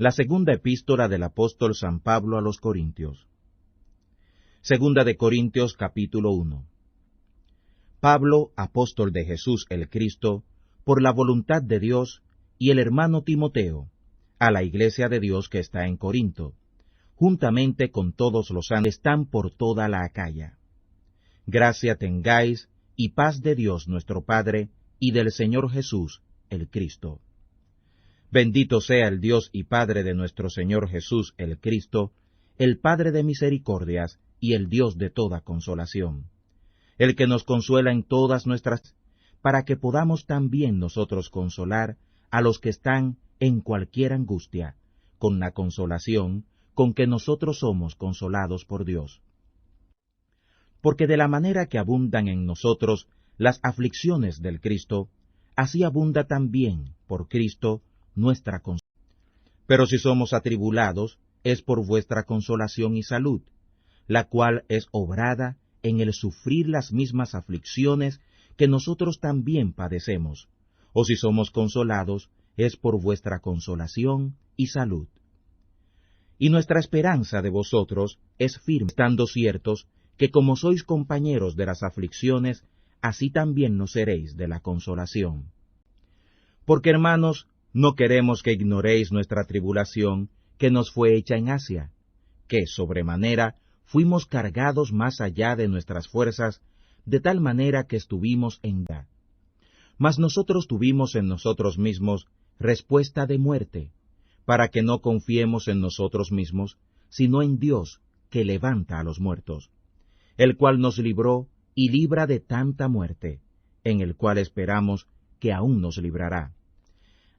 La segunda epístola del apóstol San Pablo a los Corintios. Segunda de Corintios capítulo 1. Pablo, apóstol de Jesús el Cristo, por la voluntad de Dios, y el hermano Timoteo, a la iglesia de Dios que está en Corinto, juntamente con todos los santos que están por toda la Acaya. Gracia tengáis y paz de Dios nuestro Padre y del Señor Jesús el Cristo. Bendito sea el Dios y Padre de nuestro Señor Jesús el Cristo, el Padre de misericordias y el Dios de toda consolación, el que nos consuela en todas nuestras, para que podamos también nosotros consolar a los que están en cualquier angustia, con la consolación con que nosotros somos consolados por Dios. Porque de la manera que abundan en nosotros las aflicciones del Cristo, así abunda también por Cristo nuestra consolación. Pero si somos atribulados, es por vuestra consolación y salud, la cual es obrada en el sufrir las mismas aflicciones que nosotros también padecemos, o si somos consolados, es por vuestra consolación y salud. Y nuestra esperanza de vosotros es firme, estando ciertos que como sois compañeros de las aflicciones, así también lo seréis de la consolación. Porque, hermanos, no queremos que ignoréis nuestra tribulación que nos fue hecha en Asia, que sobremanera fuimos cargados más allá de nuestras fuerzas, de tal manera que estuvimos en guerra. Mas nosotros tuvimos en nosotros mismos respuesta de muerte, para que no confiemos en nosotros mismos, sino en Dios, que levanta a los muertos, el cual nos libró y libra de tanta muerte, en el cual esperamos que aún nos librará,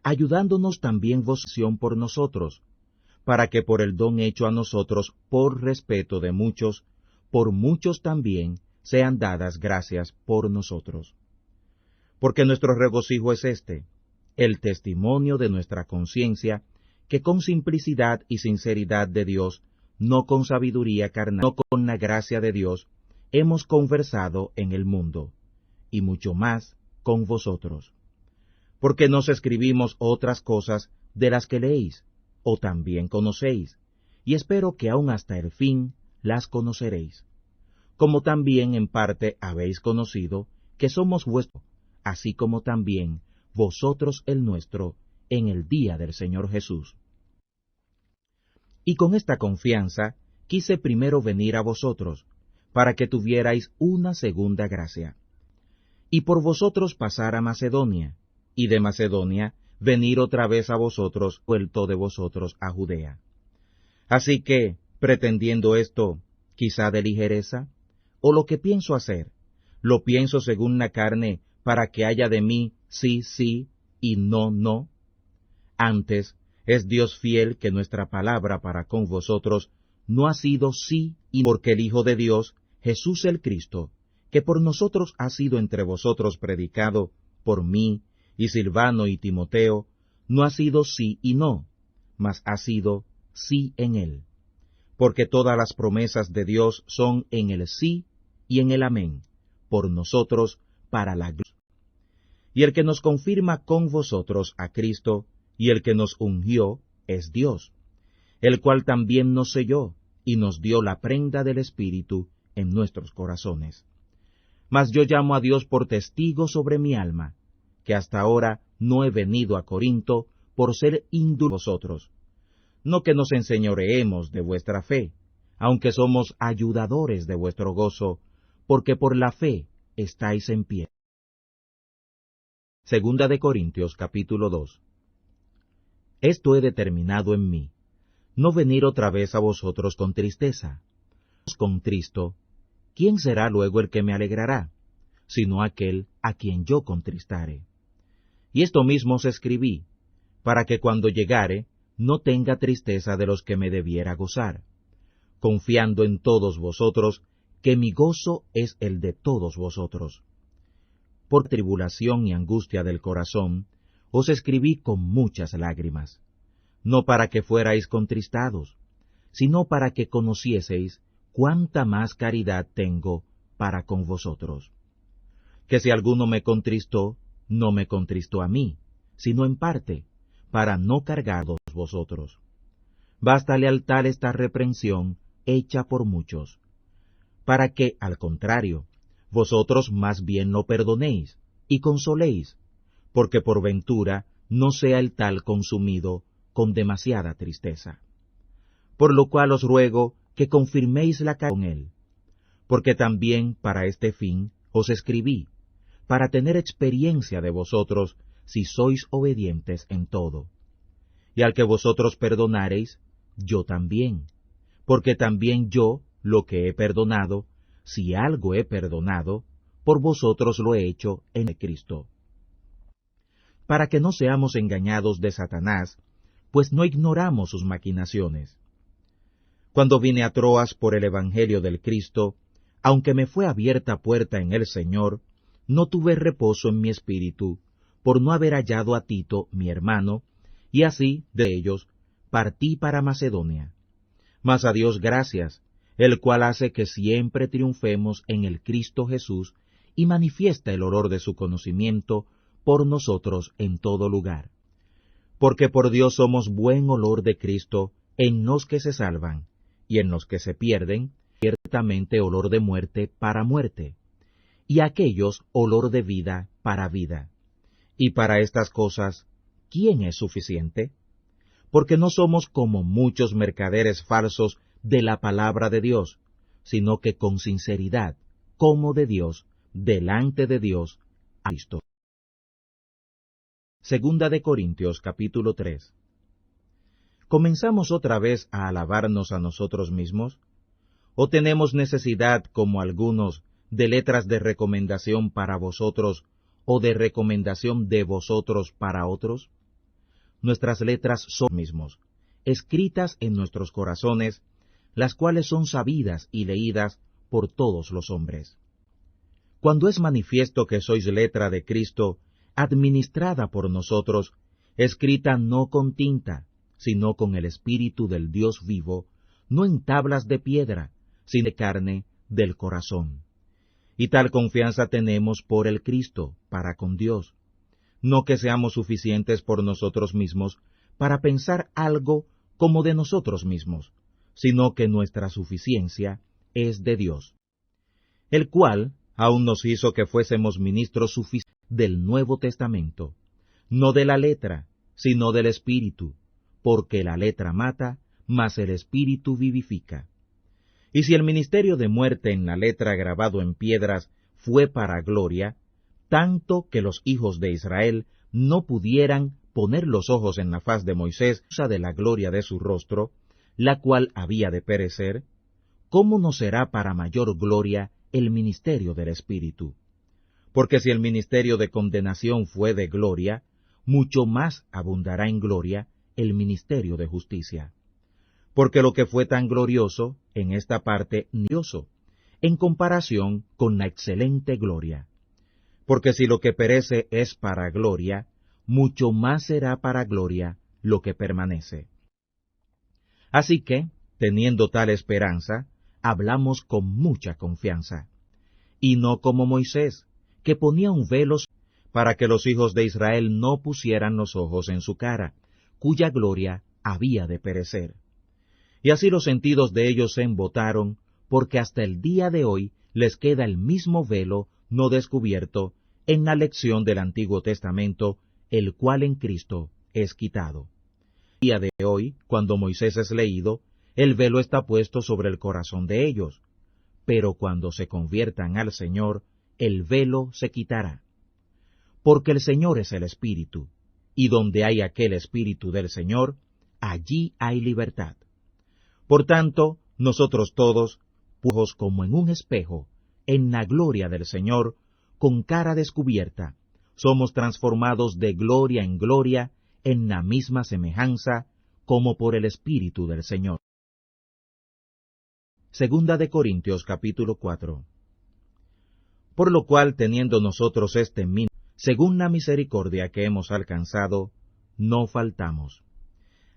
ayudándonos también vosotros por nosotros, para que por el don hecho a nosotros por respeto de muchos, por muchos también sean dadas gracias por nosotros. Porque nuestro regocijo es este, el testimonio de nuestra conciencia, que con simplicidad y sinceridad de Dios, no con sabiduría carnal, no con la gracia de Dios, hemos conversado en el mundo, y mucho más con vosotros. Porque nos escribimos otras cosas de las que leéis, o también conocéis, y espero que aún hasta el fin las conoceréis. Como también en parte habéis conocido que somos vuestros, así como también vosotros el nuestro, en el día del Señor Jesús. Y con esta confianza quise primero venir a vosotros, para que tuvierais una segunda gracia, y por vosotros pasar a Macedonia, y de Macedonia venir otra vez a vosotros, vuelto de vosotros a Judea. Así que, pretendiendo esto, quizá de ligereza, o lo que pienso hacer, lo pienso según la carne, para que haya de mí sí, sí, y no, no. Antes, es Dios fiel que nuestra palabra para con vosotros no ha sido sí y no, porque el Hijo de Dios, Jesús el Cristo, que por nosotros ha sido entre vosotros predicado, por mí, y Silvano y Timoteo, no ha sido sí y no, mas ha sido sí en él. Porque todas las promesas de Dios son en el sí y en el amén, por nosotros, para la gloria. Y el que nos confirma con vosotros a Cristo, y el que nos ungió, es Dios, el cual también nos selló, y nos dio la prenda del Espíritu en nuestros corazones. Mas yo llamo a Dios por testigo sobre mi alma, que hasta ahora no he venido a Corinto por ser indulto vosotros. No que nos enseñoreemos de vuestra fe, aunque somos ayudadores de vuestro gozo, porque por la fe estáis en pie. Segunda de Corintios capítulo 2. Esto he determinado en mí, no venir otra vez a vosotros con tristeza. Con Cristo, ¿quién será luego el que me alegrará, sino aquel a quien yo contristare? Y esto mismo os escribí, para que cuando llegare no tenga tristeza de los que me debiera gozar, confiando en todos vosotros, que mi gozo es el de todos vosotros. Por tribulación y angustia del corazón, os escribí con muchas lágrimas, no para que fuerais contristados, sino para que conocieseis cuánta más caridad tengo para con vosotros. Que si alguno me contristó, no me contristó a mí, sino en parte, para no cargaros vosotros. bástale al tal esta reprensión hecha por muchos, para que, al contrario, vosotros más bien lo perdonéis y consoléis, porque por ventura no sea el tal consumido con demasiada tristeza. Por lo cual os ruego que confirméis la caridad con él, porque también para este fin os escribí, para tener experiencia de vosotros si sois obedientes en todo. Y al que vosotros perdonareis, yo también, porque también yo lo que he perdonado, si algo he perdonado, por vosotros lo he hecho en Cristo. Para que no seamos engañados de Satanás, pues no ignoramos sus maquinaciones. Cuando vine a Troas por el Evangelio del Cristo, aunque me fue abierta puerta en el Señor, no tuve reposo en mi espíritu, por no haber hallado a Tito, mi hermano, y así, de ellos, partí para Macedonia. Mas a Dios gracias, el cual hace que siempre triunfemos en el Cristo Jesús, y manifiesta el olor de su conocimiento por nosotros en todo lugar. Porque por Dios somos buen olor de Cristo en los que se salvan, y en los que se pierden, ciertamente olor de muerte para muerte, y aquellos olor de vida para vida. Y para estas cosas, ¿quién es suficiente? Porque no somos como muchos mercaderes falsos de la palabra de Dios, sino que con sinceridad, como de Dios, delante de Dios, a Cristo. Segunda de Corintios capítulo 3. ¿Comenzamos otra vez a alabarnos a nosotros mismos? ¿O tenemos necesidad, como algunos, de letras de recomendación para vosotros, o de recomendación de vosotros para otros? Nuestras letras son mismos, escritas en nuestros corazones, las cuales son sabidas y leídas por todos los hombres. Cuando es manifiesto que sois letra de Cristo, administrada por nosotros, escrita no con tinta, sino con el Espíritu del Dios vivo, no en tablas de piedra, sino de carne del corazón. Y tal confianza tenemos por el Cristo, para con Dios. No que seamos suficientes por nosotros mismos para pensar algo como de nosotros mismos, sino que nuestra suficiencia es de Dios, el cual aún nos hizo que fuésemos ministros suficientes del Nuevo Testamento, no de la letra, sino del Espíritu, porque la letra mata, mas el Espíritu vivifica. Y si el ministerio de muerte en la letra grabado en piedras fue para gloria, tanto que los hijos de Israel no pudieran poner los ojos en la faz de Moisés, causa de la gloria de su rostro, la cual había de perecer, ¿cómo no será para mayor gloria el ministerio del Espíritu? Porque si el ministerio de condenación fue de gloria, mucho más abundará en gloria el ministerio de justicia. Porque lo que fue tan glorioso, en esta parte, glorioso, en comparación con la excelente gloria. Porque si lo que perece es para gloria, mucho más será para gloria lo que permanece. Así que, teniendo tal esperanza, hablamos con mucha confianza, y no como Moisés, que ponía un velo para que los hijos de Israel no pusieran los ojos en su cara, cuya gloria había de perecer. Y así los sentidos de ellos se embotaron, porque hasta el día de hoy les queda el mismo velo no descubierto en la lección del Antiguo Testamento, el cual en Cristo es quitado. El día de hoy, cuando Moisés es leído, el velo está puesto sobre el corazón de ellos, pero cuando se conviertan al Señor, el velo se quitará. Porque el Señor es el Espíritu, y donde hay aquel Espíritu del Señor, allí hay libertad. Por tanto, nosotros todos, puestos como en un espejo, en la gloria del Señor, con cara descubierta, somos transformados de gloria en gloria, en la misma semejanza, como por el Espíritu del Señor. Segunda de Corintios capítulo 4. Por lo cual, teniendo nosotros este mínimo, según la misericordia que hemos alcanzado, no faltamos.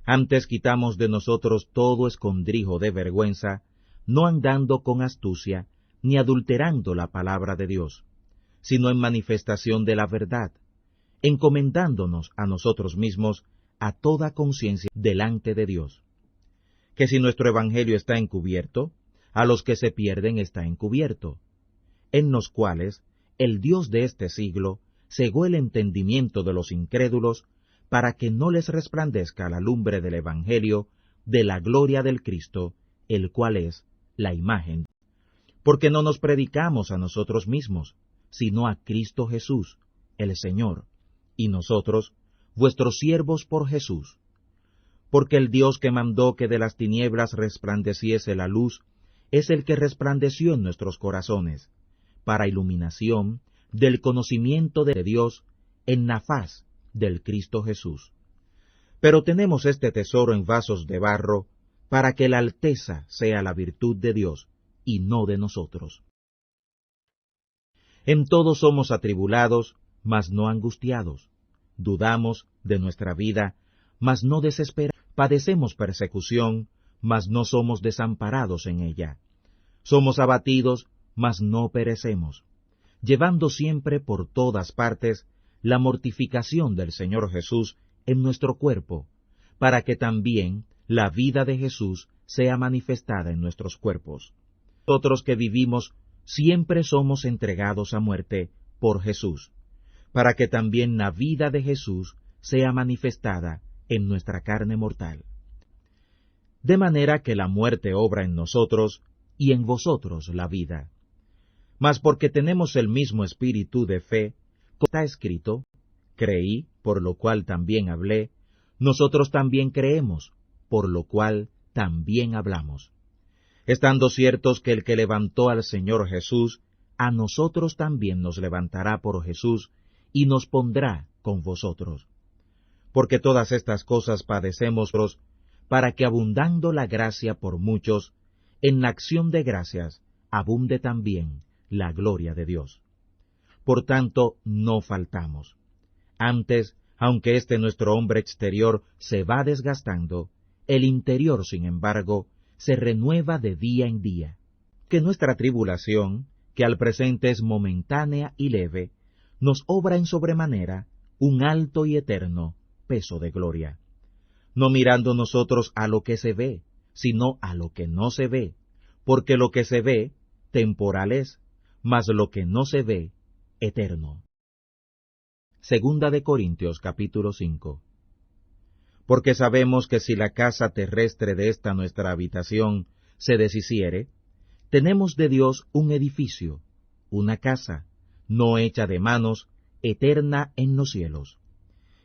Antes quitamos de nosotros todo escondrijo de vergüenza, no andando con astucia, ni adulterando la palabra de Dios, sino en manifestación de la verdad, encomendándonos a nosotros mismos a toda conciencia delante de Dios. que si nuestro evangelio está encubierto, a los que se pierden está encubierto, en los cuales el Dios de este siglo cegó el entendimiento de los incrédulos, para que no les resplandezca la lumbre del evangelio de la gloria del Cristo, el cual es la imagen. Porque no nos predicamos a nosotros mismos, sino a Cristo Jesús, el Señor, y nosotros, vuestros siervos por Jesús. Porque el Dios que mandó que de las tinieblas resplandeciese la luz, es el que resplandeció en nuestros corazones, para iluminación del conocimiento de Dios en la faz del Cristo Jesús. Pero tenemos este tesoro en vasos de barro, para que la alteza sea la virtud de Dios, y no de nosotros. En todo somos atribulados, mas no angustiados. Dudamos de nuestra vida, mas no desesperados. Padecemos persecución, mas no somos desamparados en ella. Somos abatidos, mas no perecemos, llevando siempre por todas partes la mortificación del Señor Jesús en nuestro cuerpo, para que también la vida de Jesús sea manifestada en nuestros cuerpos. Nosotros que vivimos siempre somos entregados a muerte por Jesús, para que también la vida de Jesús sea manifestada en nuestra carne mortal. De manera que la muerte obra en nosotros, y en vosotros la vida. Mas porque tenemos el mismo espíritu de fe, como está escrito, creí, por lo cual también hablé, nosotros también creemos, por lo cual también hablamos. Estando ciertos que el que levantó al Señor Jesús, a nosotros también nos levantará por Jesús, y nos pondrá con vosotros. Porque todas estas cosas padecemos, para que abundando la gracia por muchos, en la acción de gracias abunde también la gloria de Dios. Por tanto, no faltamos. Antes, aunque nuestro hombre exterior se va desgastando, el interior, sin embargo, se renueva de día en día. Que nuestra tribulación, que al presente es momentánea y leve, nos obra en sobremanera un alto y eterno peso de gloria, no mirando nosotros a lo que se ve, sino a lo que no se ve, porque lo que se ve, temporal es, mas lo que no se ve, eterno. Segunda de Corintios capítulo 5. Porque sabemos que si la casa terrestre de esta nuestra habitación se deshiciere, tenemos de Dios un edificio, una casa, no hecha de manos, eterna en los cielos.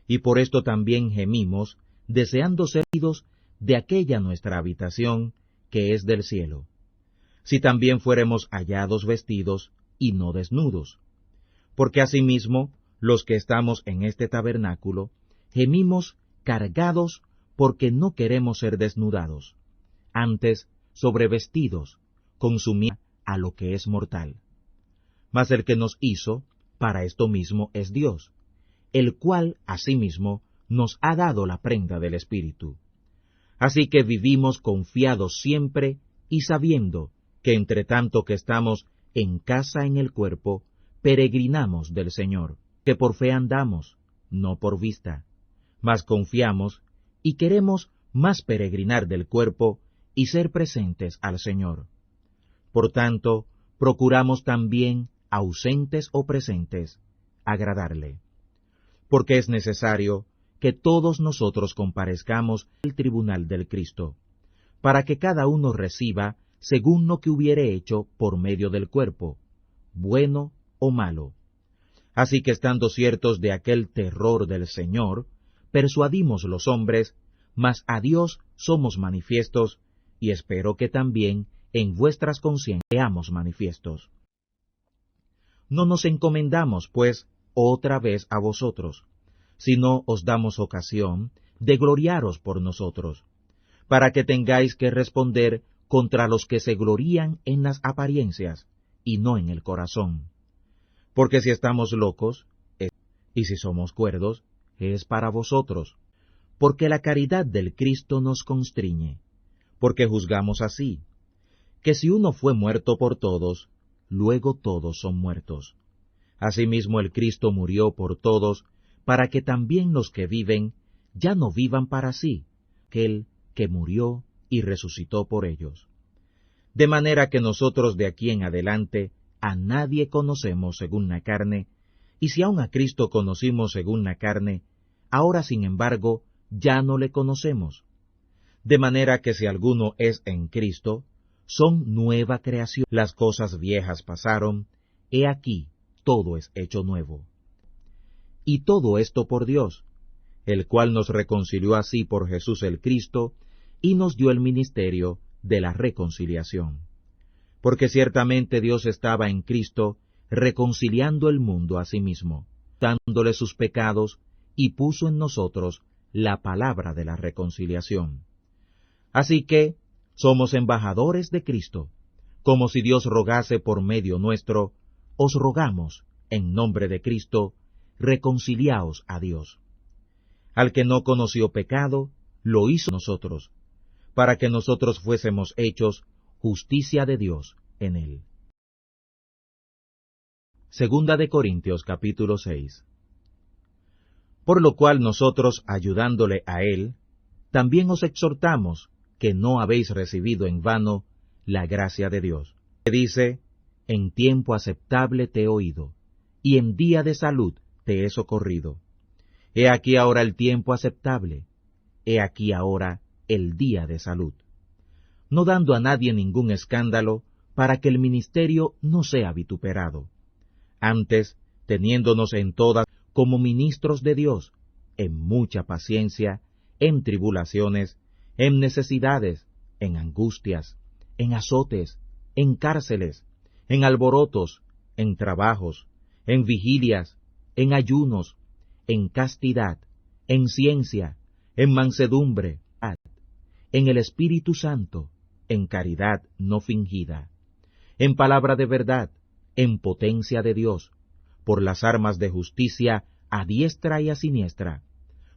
Y por esto también gemimos, deseando ser heridos de aquella nuestra habitación que es del cielo, si también fuéramos hallados vestidos y no desnudos. Porque asimismo, los que estamos en este tabernáculo, gemimos cargados porque no queremos ser desnudados, antes sobrevestidos, consumir a lo que es mortal. Mas el que nos hizo, para esto mismo es Dios, el cual asimismo nos ha dado la prenda del Espíritu. Así que vivimos confiados siempre y sabiendo que entre tanto que estamos en casa en el cuerpo, peregrinamos del Señor, que por fe andamos, no por vista, mas confiamos y queremos más peregrinar del cuerpo y ser presentes al Señor. Por tanto, procuramos también, ausentes o presentes, agradarle. Porque es necesario que todos nosotros comparezcamos al tribunal del Cristo, para que cada uno reciba según lo que hubiere hecho por medio del cuerpo, bueno o malo. Así que estando ciertos de aquel terror del Señor, persuadimos los hombres, mas a Dios somos manifiestos, y espero que también en vuestras conciencias seamos manifiestos. No nos encomendamos, pues, otra vez a vosotros, sino os damos ocasión de gloriaros por nosotros, para que tengáis que responder contra los que se glorían en las apariencias, y no en el corazón. Porque si estamos locos, y si somos cuerdos, es para vosotros, porque la caridad del Cristo nos constriñe, porque juzgamos así, que si uno fue muerto por todos, luego todos son muertos. Asimismo el Cristo murió por todos, para que también los que viven ya no vivan para sí, aquel que murió y resucitó por ellos. De manera que nosotros de aquí en adelante a nadie conocemos según la carne, y si aun a Cristo conocimos según la carne, ahora sin embargo ya no le conocemos. De manera que si alguno es en Cristo, son nueva creación. Las cosas viejas pasaron, he aquí, todo es hecho nuevo. Y todo esto por Dios, el cual nos reconcilió así por Jesús el Cristo, y nos dio el ministerio de la reconciliación. Porque ciertamente Dios estaba en Cristo, reconciliando el mundo a sí mismo, dándole sus pecados, y puso en nosotros la palabra de la reconciliación. Así que somos embajadores de Cristo, como si Dios rogase por medio nuestro, os rogamos, en nombre de Cristo, reconciliaos a Dios. Al que no conoció pecado, lo hizo nosotros, para que nosotros fuésemos hechos justicia de Dios en él. Segunda de Corintios capítulo 6. Por lo cual nosotros, ayudándole a él, también os exhortamos que no habéis recibido en vano la gracia de Dios. Que dice, en tiempo aceptable te he oído, y en día de salud te he socorrido. He aquí ahora el tiempo aceptable, he aquí ahora el día de salud. No dando a nadie ningún escándalo, para que el ministerio no sea vituperado. Antes, teniéndonos en todas como ministros de Dios, en mucha paciencia, en tribulaciones, en necesidades, en angustias, en azotes, en cárceles, en alborotos, en trabajos, en vigilias, en ayunos, en castidad, en ciencia, en mansedumbre, en el Espíritu Santo, en caridad no fingida, en palabra de verdad, en potencia de Dios, por las armas de justicia a diestra y a siniestra,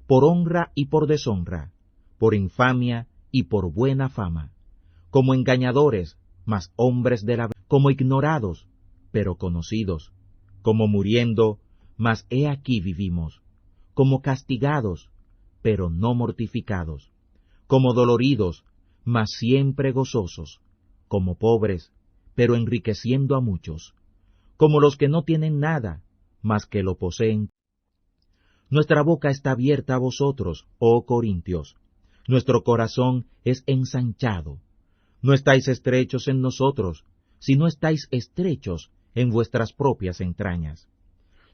por honra y por deshonra, por infamia y por buena fama, como engañadores, mas hombres de la verdad, como ignorados, pero conocidos, como muriendo, mas he aquí vivimos, como castigados, pero no mortificados, como doloridos, mas siempre gozosos, como pobres, pero enriqueciendo a muchos, como los que no tienen nada, mas que lo poseen. Nuestra boca está abierta a vosotros, oh Corintios, nuestro corazón es ensanchado. No estáis estrechos en nosotros, sino estáis estrechos en vuestras propias entrañas.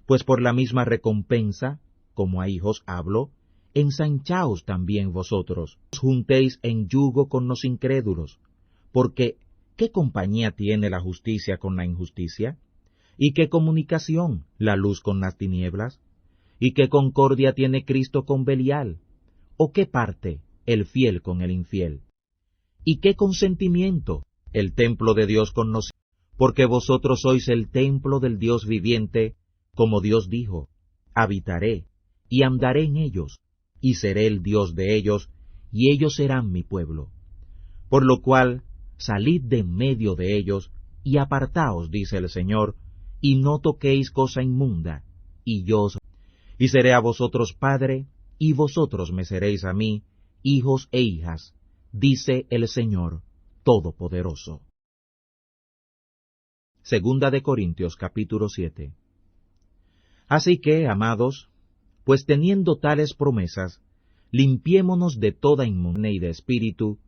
Pues por la misma recompensa, como a hijos hablo, ensanchaos también vosotros. Os juntéis en yugo con los incrédulos, porque ¿qué compañía tiene la justicia con la injusticia? ¿Y qué comunicación la luz con las tinieblas? ¿Y qué concordia tiene Cristo con Belial? ¿O qué parte el fiel con el infiel? ¿Y qué consentimiento el templo de Dios con nosotros? Porque vosotros sois el templo del Dios viviente, como Dios dijo, habitaré y andaré en ellos, y seré el Dios de ellos, y ellos serán mi pueblo. Por lo cual, salid de en medio de ellos, y apartaos, dice el Señor, y no toquéis cosa inmunda, y y seré a vosotros padre, y vosotros me seréis a mí, hijos e hijas, dice el Señor Todopoderoso. Segunda de Corintios capítulo 7. Así que, amados, pues teniendo tales promesas, limpiémonos de toda inmundicia y de espíritu,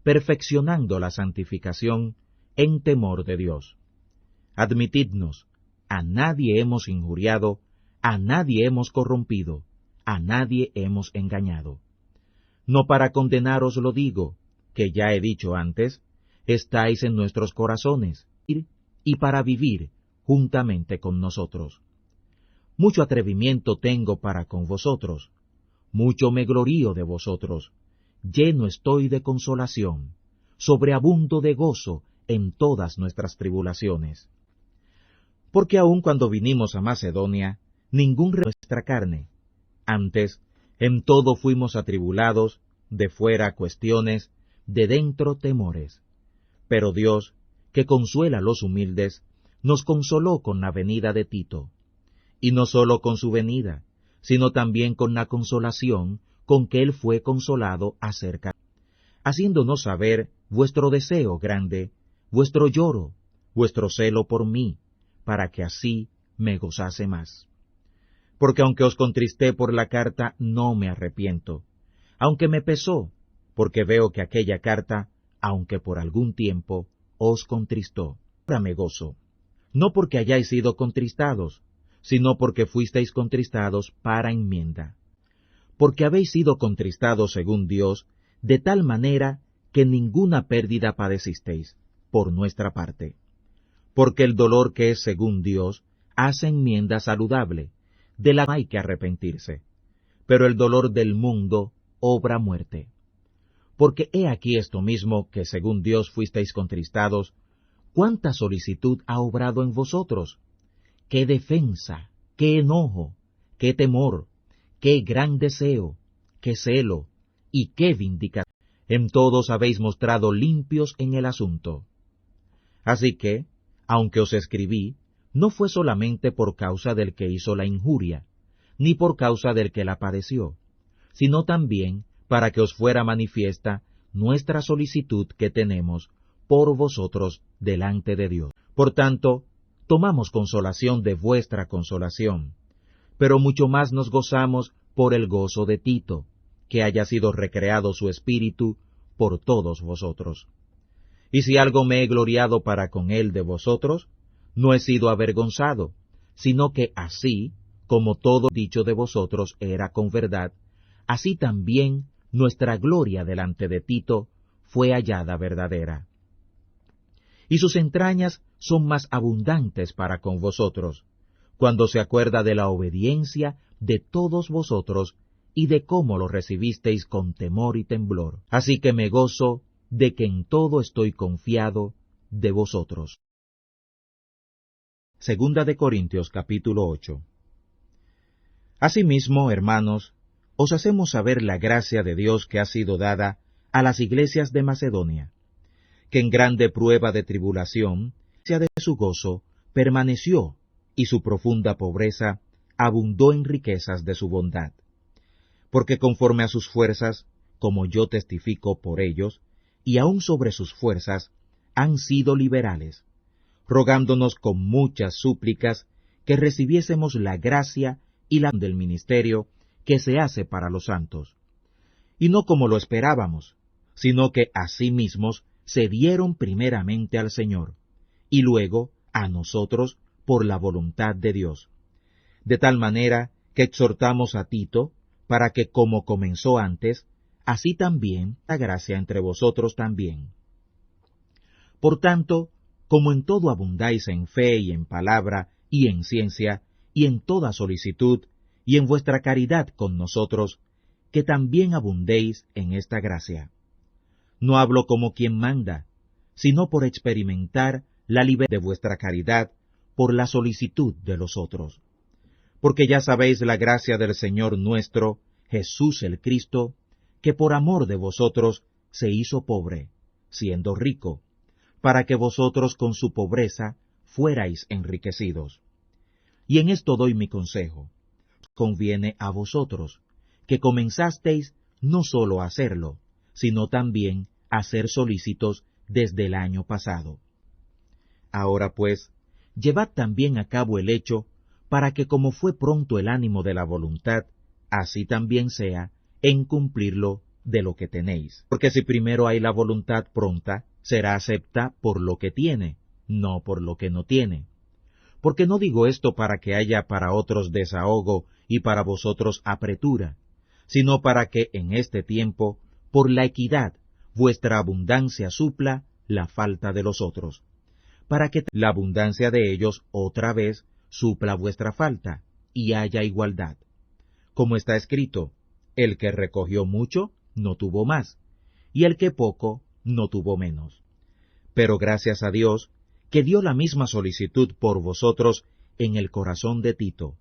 perfeccionando la santificación en temor de Dios. Admitidnos, a nadie hemos injuriado, a nadie hemos corrompido, a nadie hemos engañado. No para condenaros lo digo, que ya he dicho antes, estáis en nuestros corazones, y para vivir juntamente con nosotros. Mucho atrevimiento tengo para con vosotros, mucho me glorío de vosotros, lleno estoy de consolación, sobreabundo de gozo en todas nuestras tribulaciones. Porque aun cuando vinimos a Macedonia, ningún nuestra carne, antes, en todo fuimos atribulados, de fuera cuestiones, de dentro temores. Pero Dios, que consuela a los humildes, nos consoló con la venida de Tito, y no sólo con su venida, sino también con la consolación con que él fue consolado acerca. haciéndonos saber vuestro deseo grande, vuestro lloro, vuestro celo por mí, para que así me gozase más. Porque aunque os contristé por la carta, no me arrepiento, aunque me pesó, porque veo que aquella carta, aunque por algún tiempo, os contristó. Ahora me gozo, no porque hayáis sido contristados, sino porque fuisteis contristados para enmienda. Porque habéis sido contristados según Dios, de tal manera que ninguna pérdida padecisteis, por nuestra parte. Porque el dolor que es según Dios hace enmienda saludable, de la que hay que arrepentirse, pero el dolor del mundo obra muerte. Porque he aquí esto mismo que según Dios fuisteis contristados, ¿cuánta solicitud ha obrado en vosotros? ¡Qué defensa, qué enojo, qué temor, qué gran deseo, qué celo y qué vindicación! En todos habéis mostrado limpios en el asunto. Así que, aunque os escribí, no fue solamente por causa del que hizo la injuria, ni por causa del que la padeció, sino también para que os fuera manifiesta nuestra solicitud que tenemos por vosotros delante de Dios. Por tanto, tomamos consolación de vuestra consolación, pero mucho más nos gozamos por el gozo de Tito, que haya sido recreado su espíritu por todos vosotros. Y si algo me he gloriado para con él de vosotros, no he sido avergonzado, sino que así, como todo dicho de vosotros era con verdad, así también nuestra gloria delante de Tito fue hallada verdadera. Y sus entrañas son más abundantes para con vosotros, cuando se acuerda de la obediencia de todos vosotros y de cómo lo recibisteis con temor y temblor. Así que me gozo de que en todo estoy confiado de vosotros. Segunda de Corintios capítulo 8. Asimismo, hermanos, os hacemos saber la gracia de Dios que ha sido dada a las iglesias de Macedonia, que en grande prueba de tribulación, sea de su gozo, permaneció, y su profunda pobreza abundó en riquezas de su bondad. Porque conforme a sus fuerzas, como yo testifico por ellos, y aun sobre sus fuerzas, han sido liberales, rogándonos con muchas súplicas que recibiésemos la gracia y la del ministerio que se hace para los santos. Y no como lo esperábamos, sino que a sí mismos se dieron primeramente al Señor, y luego a nosotros por la voluntad de Dios. De tal manera que exhortamos a Tito, para que como comenzó antes, así también la gracia entre vosotros también. Por tanto, como en todo abundáis en fe y en palabra y en ciencia y en toda solicitud y en vuestra caridad con nosotros, que también abundéis en esta gracia. No hablo como quien manda, sino por experimentar la libertad de vuestra caridad por la solicitud de los otros. Porque ya sabéis la gracia del Señor nuestro, Jesús el Cristo, que por amor de vosotros se hizo pobre, siendo rico, para que vosotros con su pobreza fuerais enriquecidos. Y en esto doy mi consejo. Conviene a vosotros, que comenzasteis no sólo a hacerlo, sino también a ser solícitos desde el año pasado. Ahora pues, llevad también a cabo el hecho, para que como fue pronto el ánimo de la voluntad, así también sea en cumplirlo de lo que tenéis. Porque si primero hay la voluntad pronta, será acepta por lo que tiene, no por lo que no tiene. Porque no digo esto para que haya para otros desahogo y para vosotros apretura, sino para que en este tiempo, por la equidad, vuestra abundancia supla la falta de los otros, para que la abundancia de ellos otra vez supla vuestra falta, y haya igualdad. Como está escrito, el que recogió mucho, no tuvo más, y el que poco, no tuvo menos. Pero gracias a Dios, que dio la misma solicitud por vosotros en el corazón de Tito,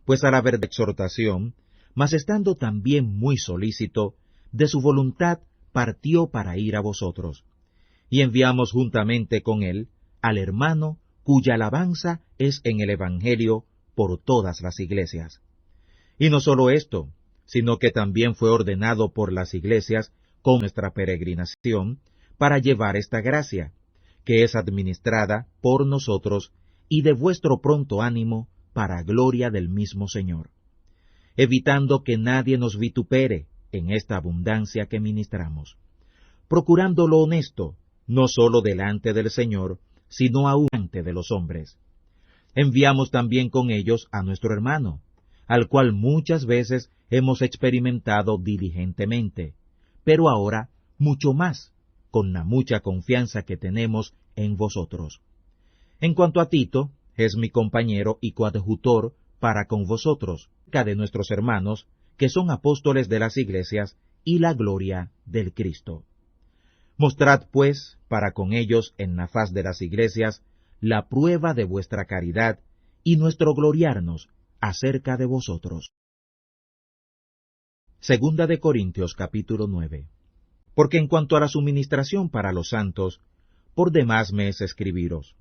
pues al haber de exhortación, mas estando también muy solícito, de su voluntad partió para ir a vosotros, y enviamos juntamente con él al hermano cuya alabanza es en el Evangelio por todas las iglesias. Y no solo esto, sino que también fue ordenado por las iglesias con nuestra peregrinación para llevar esta gracia, que es administrada por nosotros, y de vuestro pronto ánimo para gloria del mismo Señor, evitando que nadie nos vitupere en esta abundancia que ministramos, procurando lo honesto, no sólo delante del Señor, sino aún delante de los hombres. Enviamos también con ellos a nuestro hermano, al cual muchas veces hemos experimentado diligentemente, pero ahora mucho más, con la mucha confianza que tenemos en vosotros. En cuanto a Tito, es mi compañero y coadjutor para con vosotros, cerca de nuestros hermanos, que son apóstoles de las iglesias, y la gloria del Cristo. Mostrad, pues, para con ellos en la faz de las iglesias, la prueba de vuestra caridad y nuestro gloriarnos acerca de vosotros. Segunda de Corintios capítulo 9. Porque en cuanto a la suministración para los santos, por demás me es escribiros,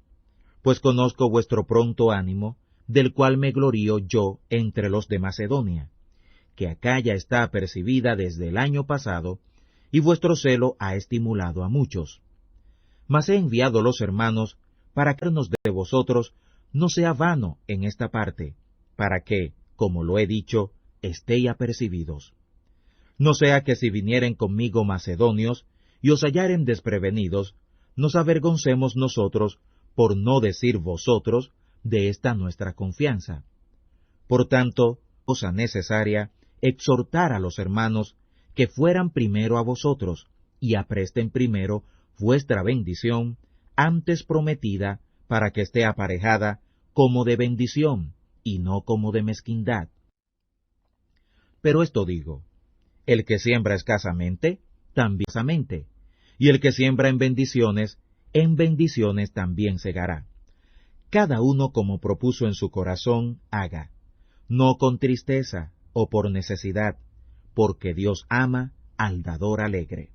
pues conozco vuestro pronto ánimo, del cual me glorío yo entre los de Macedonia, que Acaya está apercibida desde el año pasado, y vuestro celo ha estimulado a muchos. Mas he enviado los hermanos para que nos de vosotros no sea vano en esta parte, para que, como lo he dicho, estéis apercibidos. No sea que si vinieren conmigo macedonios y os hallaren desprevenidos, nos avergoncemos nosotros, por no decir vosotros, de esta nuestra confianza. Por tanto, cosa necesaria, exhortar a los hermanos que fueran primero a vosotros, y apresten primero vuestra bendición, antes prometida, para que esté aparejada como de bendición, y no como de mezquindad. Pero esto digo, el que siembra escasamente, también escasamente, y el que siembra en bendiciones también segará. Cada uno como propuso en su corazón haga, no con tristeza o por necesidad, porque Dios ama al dador alegre.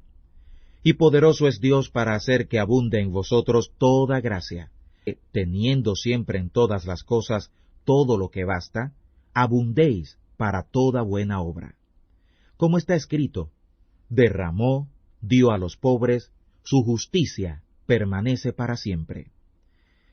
Y poderoso es Dios para hacer que abunde en vosotros toda gracia, teniendo siempre en todas las cosas todo lo que basta, abundéis para toda buena obra. Como está escrito, derramó, dio a los pobres, su justicia permanece para siempre.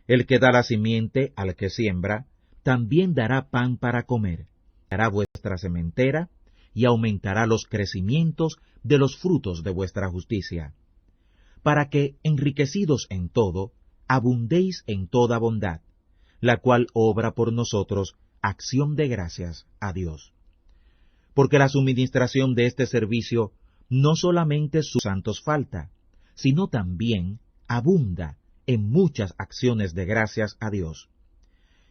El que da la simiente al que siembra, también dará pan para comer, dará vuestra sementera, y aumentará los crecimientos de los frutos de vuestra justicia, para que, enriquecidos en todo, abundéis en toda bondad, la cual obra por nosotros acción de gracias a Dios. Porque la suministración de este servicio no solamente sus santos falta, sino también abunda en muchas acciones de gracias a Dios,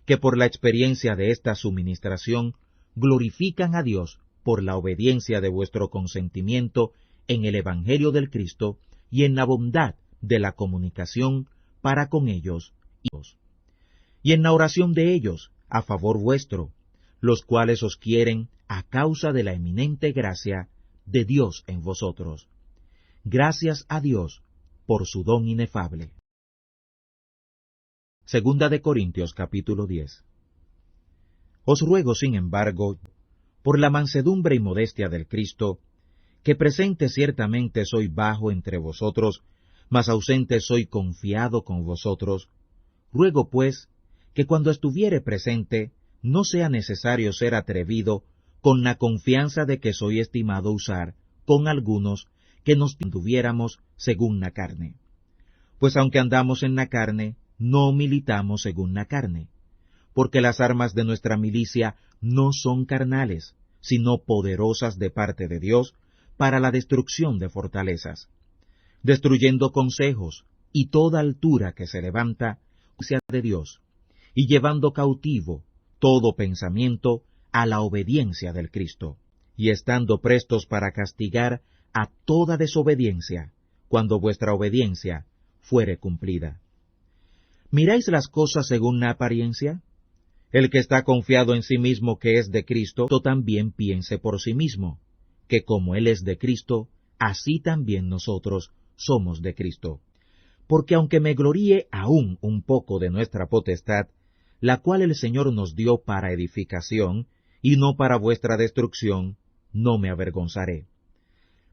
que por la experiencia de esta suministración glorifican a Dios por la obediencia de vuestro consentimiento en el Evangelio del Cristo y en la bondad de la comunicación para con ellos y en la oración de ellos a favor vuestro, los cuales os quieren a causa de la eminente gracia de Dios en vosotros. Gracias a Dios por su don inefable. Segunda de Corintios capítulo 10. Os ruego, sin embargo, por la mansedumbre y modestia del Cristo, que presente ciertamente soy bajo entre vosotros, mas ausente soy confiado con vosotros. Ruego, pues, que cuando estuviere presente, no sea necesario ser atrevido con la confianza de que soy estimado usar con algunos que nos tuviéramos según la carne. Pues aunque andamos en la carne, no militamos según la carne, porque las armas de nuestra milicia no son carnales, sino poderosas de parte de Dios para la destrucción de fortalezas, destruyendo consejos y toda altura que se levanta hacia de Dios, y llevando cautivo todo pensamiento a la obediencia del Cristo, y estando prestos para castigar a toda desobediencia, cuando vuestra obediencia fuere cumplida. ¿Miráis las cosas según la apariencia? El que está confiado en sí mismo que es de Cristo, también piense por sí mismo, que como Él es de Cristo, así también nosotros somos de Cristo. Porque aunque me gloríe aún un poco de nuestra potestad, la cual el Señor nos dio para edificación, y no para vuestra destrucción, no me avergonzaré.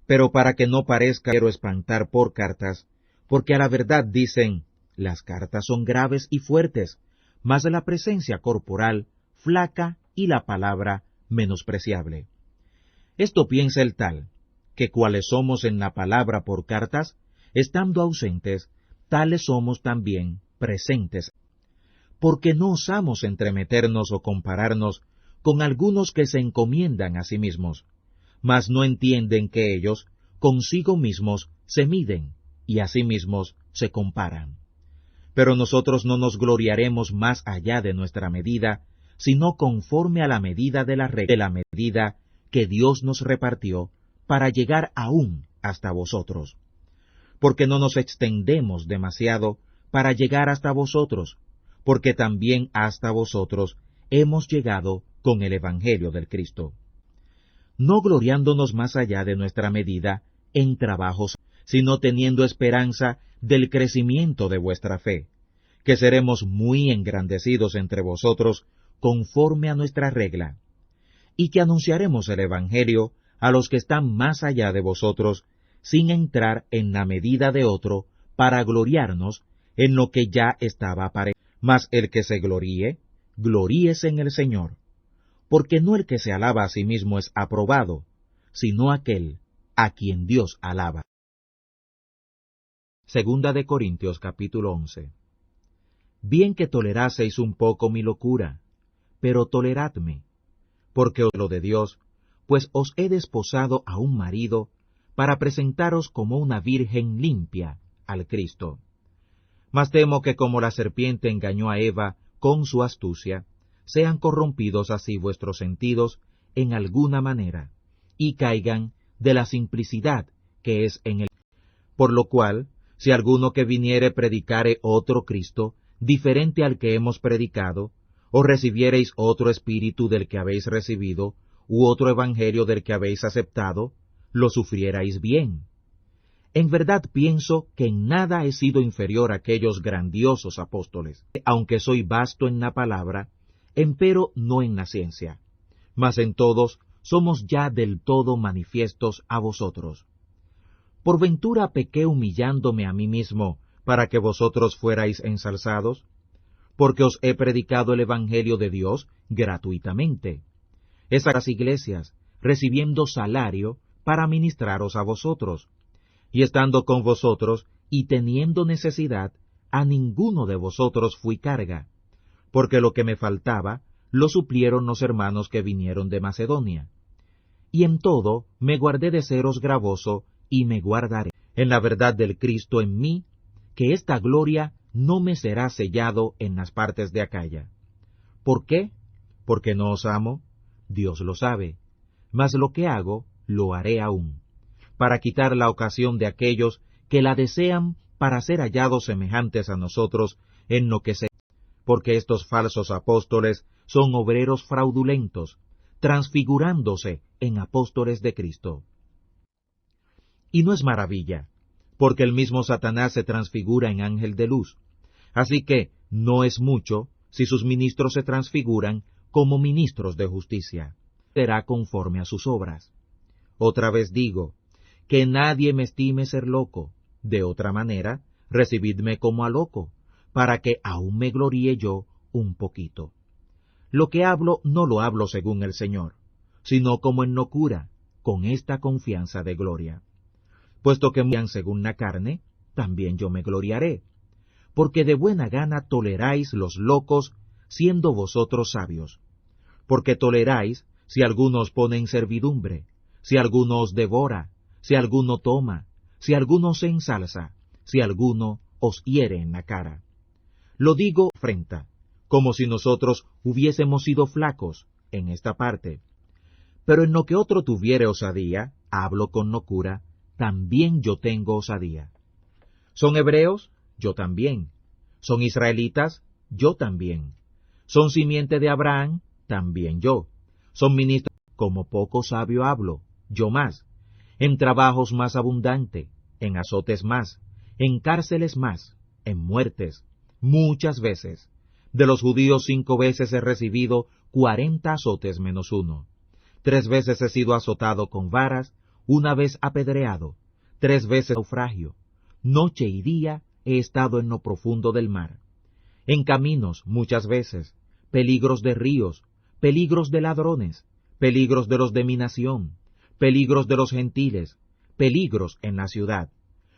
Pero para que no parezca quiero espantar por cartas, porque a la verdad dicen, las cartas son graves y fuertes, mas la presencia corporal flaca y la palabra menospreciable. Esto piensa el tal, que cuales somos en la palabra por cartas, estando ausentes, tales somos también presentes, porque no osamos entremeternos o compararnos con algunos que se encomiendan a sí mismos, mas no entienden que ellos consigo mismos se miden y a sí mismos se comparan. Pero nosotros no nos gloriaremos más allá de nuestra medida, sino conforme a la medida de la medida que Dios nos repartió para llegar aún hasta vosotros. Porque no nos extendemos demasiado para llegar hasta vosotros, porque también hasta vosotros hemos llegado con el Evangelio del Cristo. No gloriándonos más allá de nuestra medida en trabajos, sino teniendo esperanza del crecimiento de vuestra fe, que seremos muy engrandecidos entre vosotros conforme a nuestra regla, y que anunciaremos el Evangelio a los que están más allá de vosotros, sin entrar en la medida de otro, para gloriarnos en lo que ya estaba aparejado. Mas el que se gloríe, gloríese en el Señor, porque no el que se alaba a sí mismo es aprobado, sino aquel a quien Dios alaba. Segunda de Corintios capítulo 11. Bien que toleraseis un poco mi locura, pero toleradme, porque os lo de Dios, pues os he desposado a un marido, para presentaros como una virgen limpia al Cristo. Mas temo que como la serpiente engañó a Eva con su astucia, sean corrompidos así vuestros sentidos en alguna manera, y caigan de la simplicidad que es en él. Por lo cual, si alguno que viniere predicare otro Cristo, diferente al que hemos predicado, o recibiereis otro espíritu del que habéis recibido, u otro evangelio del que habéis aceptado, lo sufrierais bien. En verdad pienso que en nada he sido inferior a aquellos grandiosos apóstoles, aunque soy vasto en la palabra, empero no en la ciencia, mas en todos somos ya del todo manifiestos a vosotros. ¿Por ventura pequé humillándome a mí mismo para que vosotros fuerais ensalzados? Porque os he predicado el Evangelio de Dios gratuitamente. Esas iglesias, recibiendo salario para ministraros a vosotros, y estando con vosotros y teniendo necesidad, a ninguno de vosotros fui carga, porque lo que me faltaba lo suplieron los hermanos que vinieron de Macedonia. Y en todo me guardé de seros gravoso, y me guardaré, en la verdad del Cristo en mí, que esta gloria no me será sellado en las partes de Acaya. ¿Por qué? ¿Porque no os amo? Dios lo sabe. Mas lo que hago, lo haré aún, para quitar la ocasión de aquellos que la desean para ser hallados semejantes a nosotros en lo que se... Porque estos falsos apóstoles son obreros fraudulentos, transfigurándose en apóstoles de Cristo. Y no es maravilla, porque el mismo Satanás se transfigura en ángel de luz. Así que no es mucho si sus ministros se transfiguran como ministros de justicia. Será conforme a sus obras. Otra vez digo, que nadie me estime ser loco. De otra manera, recibidme como a loco, para que aún me gloríe yo un poquito. Lo que hablo no lo hablo según el Señor, sino como en locura, con esta confianza de gloria. Puesto que me según la carne, también yo me gloriaré, porque de buena gana toleráis los locos, siendo vosotros sabios. Porque toleráis si alguno os pone en servidumbre, si alguno os devora, si alguno toma, si alguno se ensalza, si alguno os hiere en la cara. Lo digo afrenta, como si nosotros hubiésemos sido flacos en esta parte. Pero en lo que otro tuviere osadía, hablo con locura, también yo tengo osadía. ¿Son hebreos? Yo también. ¿Son israelitas? Yo también. ¿Son simiente de Abraham? También yo. ¿Son ministros? Como poco sabio hablo, yo más. En trabajos más abundante, en azotes más, en cárceles más, en muertes, muchas veces. De los judíos 5 veces he recibido 40 azotes menos 1. 3 veces he sido azotado con varas, una vez apedreado, 3 veces naufragio, noche y día he estado en lo profundo del mar, en caminos muchas veces, peligros de ríos, peligros de ladrones, peligros de los de mi nación, peligros de los gentiles, peligros en la ciudad,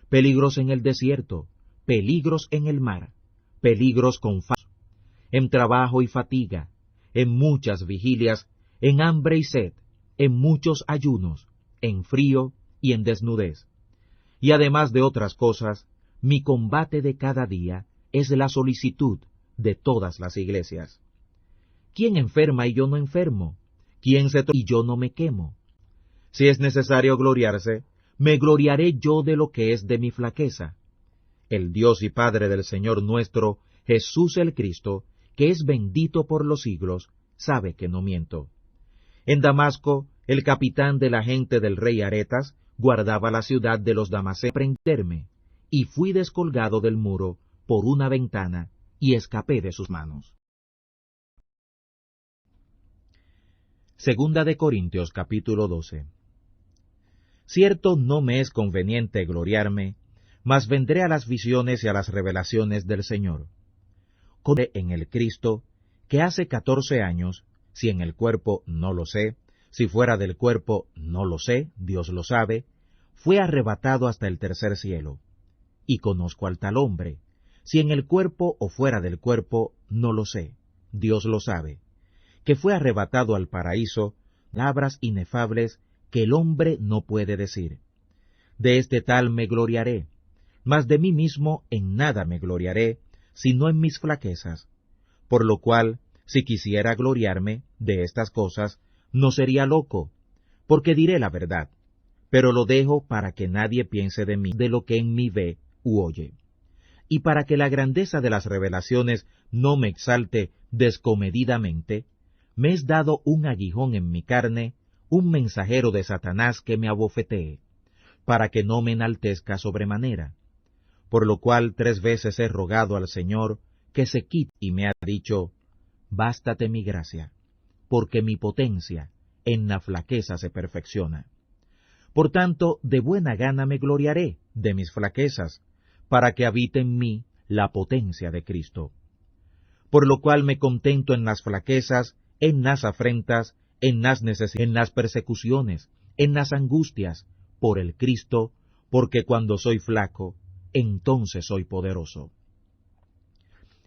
peligros en el desierto, peligros en el mar, peligros con falsos, en trabajo y fatiga, en muchas vigilias, en hambre y sed, en muchos ayunos, en frío y en desnudez. Y además de otras cosas, mi combate de cada día es la solicitud de todas las iglesias. ¿Quién enferma y yo no enfermo? ¿Quién y yo no me quemo? Si es necesario gloriarse, me gloriaré yo de lo que es de mi flaqueza. El Dios y Padre del Señor nuestro, Jesús el Cristo, que es bendito por los siglos, sabe que no miento. En Damasco, el capitán de la gente del rey Aretas guardaba la ciudad de los damasenos para prenderme, y fui descolgado del muro por una ventana y escapé de sus manos. Segunda de Corintios capítulo 12. Cierto no me es conveniente gloriarme, mas vendré a las visiones y a las revelaciones del Señor. En el Cristo, que hace 14 años, si en el cuerpo no lo sé, si fuera del cuerpo no lo sé, Dios lo sabe, fue arrebatado hasta el tercer cielo. Y conozco al tal hombre, si en el cuerpo o fuera del cuerpo no lo sé, Dios lo sabe, que fue arrebatado al paraíso, palabras inefables que el hombre no puede decir. De este tal me gloriaré, mas de mí mismo en nada me gloriaré, sino en mis flaquezas. Por lo cual, si quisiera gloriarme de estas cosas, no sería loco, porque diré la verdad, pero lo dejo para que nadie piense de mí de lo que en mí ve u oye. Y para que la grandeza de las revelaciones no me exalte descomedidamente, me es dado un aguijón en mi carne, un mensajero de Satanás que me abofetee, para que no me enaltezca sobremanera. Por lo cual 3 veces he rogado al Señor que se quite, y me ha dicho, bástate mi gracia, porque mi potencia en la flaqueza se perfecciona. Por tanto, de buena gana me gloriaré de mis flaquezas, para que habite en mí la potencia de Cristo. Por lo cual me contento en las flaquezas, en las afrentas, en las necesidades, en las persecuciones, en las angustias, por el Cristo, porque cuando soy flaco, entonces soy poderoso.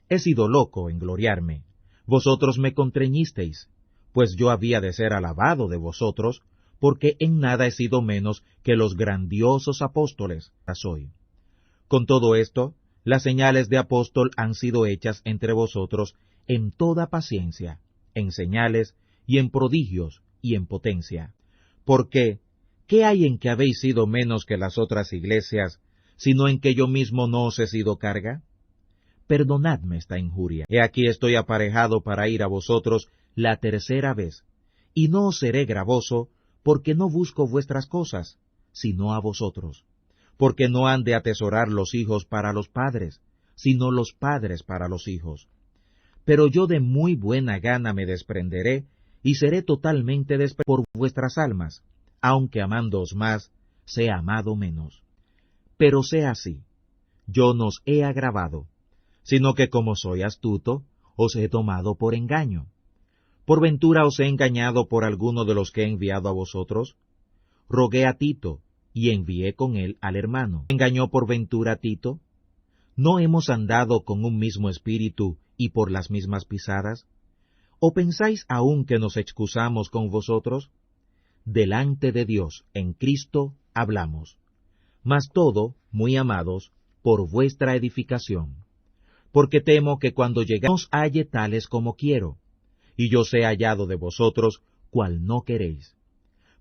He sido loco en gloriarme, vosotros me constreñisteis, pues yo había de ser alabado de vosotros, porque en nada he sido menos que los grandiosos apóstoles soy. Con todo esto, las señales de apóstol han sido hechas entre vosotros en toda paciencia, en señales, y en prodigios, y en potencia. Porque, ¿qué hay en que habéis sido menos que las otras iglesias, sino en que yo mismo no os he sido carga? Perdonadme esta injuria. He aquí estoy aparejado para ir a vosotros la tercera vez, y no os seré gravoso, porque no busco vuestras cosas, sino a vosotros. Porque no han de atesorar los hijos para los padres, sino los padres para los hijos. Pero yo de muy buena gana me desprenderé, y seré totalmente por vuestras almas, aunque amándoos más, sea amado menos. Pero sea así, yo no os he agravado, sino que como soy astuto, os he tomado por engaño. ¿Por ventura os he engañado por alguno de los que he enviado a vosotros? Rogué a Tito, y envié con él al hermano. ¿Engañó por ventura a Tito? ¿No hemos andado con un mismo espíritu y por las mismas pisadas? ¿O pensáis aún que nos excusamos con vosotros? Delante de Dios, en Cristo, hablamos. Mas todo, muy amados, por vuestra edificación. Porque temo que cuando lleguemos halle tales como quiero, y yo sea hallado de vosotros, cual no queréis,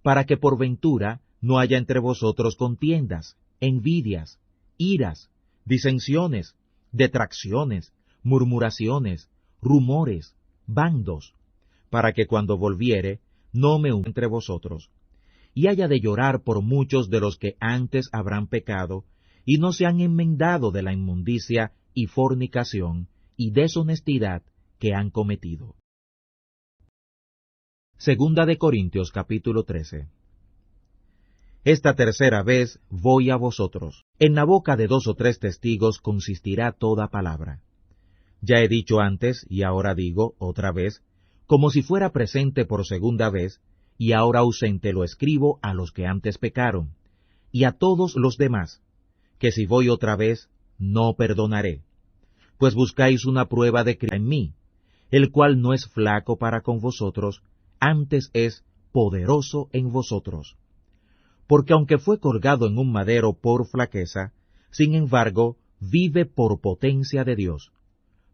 para que por ventura no haya entre vosotros contiendas, envidias, iras, disensiones, detracciones, murmuraciones, rumores, bandos, para que cuando volviere no me hunda entre vosotros, y haya de llorar por muchos de los que antes habrán pecado, y no se han enmendado de la inmundicia y fornicación y deshonestidad que han cometido. Segunda de Corintios capítulo 13. Esta tercera vez voy a vosotros. En la boca de 2 o 3 testigos consistirá toda palabra. Ya he dicho antes, y ahora digo otra vez, como si fuera presente por segunda vez, y ahora ausente lo escribo a los que antes pecaron, y a todos los demás, que si voy otra vez, no perdonaré. Pues buscáis una prueba de Cristo en mí, el cual no es flaco para con vosotros, antes es poderoso en vosotros. Porque aunque fue colgado en un madero por flaqueza, sin embargo, vive por potencia de Dios,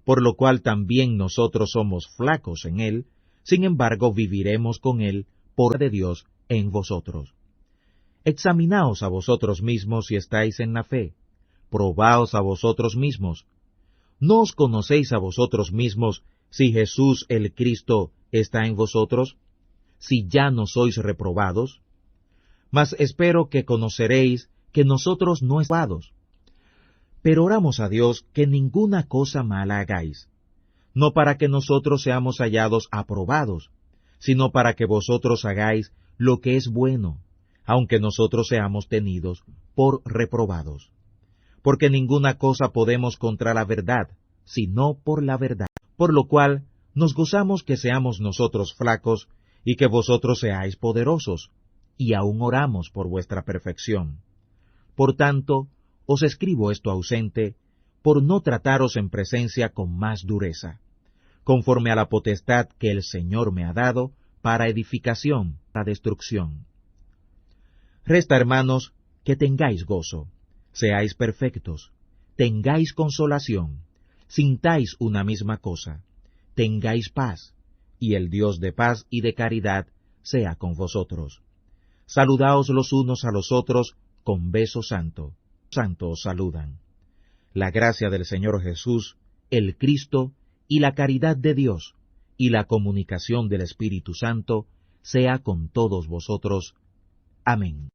por lo cual también nosotros somos flacos en él, sin embargo viviremos con él por de Dios en vosotros. Examinaos a vosotros mismos si estáis en la fe, probaos a vosotros mismos. ¿No os conocéis a vosotros mismos si Jesús el Cristo está en vosotros? Si ya no sois reprobados. Mas espero que conoceréis que nosotros no estamos. Pero oramos a Dios que ninguna cosa mala hagáis, no para que nosotros seamos hallados aprobados, sino para que vosotros hagáis lo que es bueno, aunque nosotros seamos tenidos por reprobados. Porque ninguna cosa podemos contra la verdad, sino por la verdad. Por lo cual nos gozamos que seamos nosotros flacos, y que vosotros seáis poderosos, y aún oramos por vuestra perfección. Por tanto, os escribo esto ausente, por no trataros en presencia con más dureza, conforme a la potestad que el Señor me ha dado para edificación, para destrucción. Resta, hermanos, que tengáis gozo, seáis perfectos, tengáis consolación, sintáis una misma cosa, tengáis paz, y el Dios de paz y de caridad sea con vosotros. Saludaos los unos a los otros con beso santo. Santos os saludan. La gracia del Señor Jesús, el Cristo, y la caridad de Dios, y la comunicación del Espíritu Santo, sea con todos vosotros. Amén.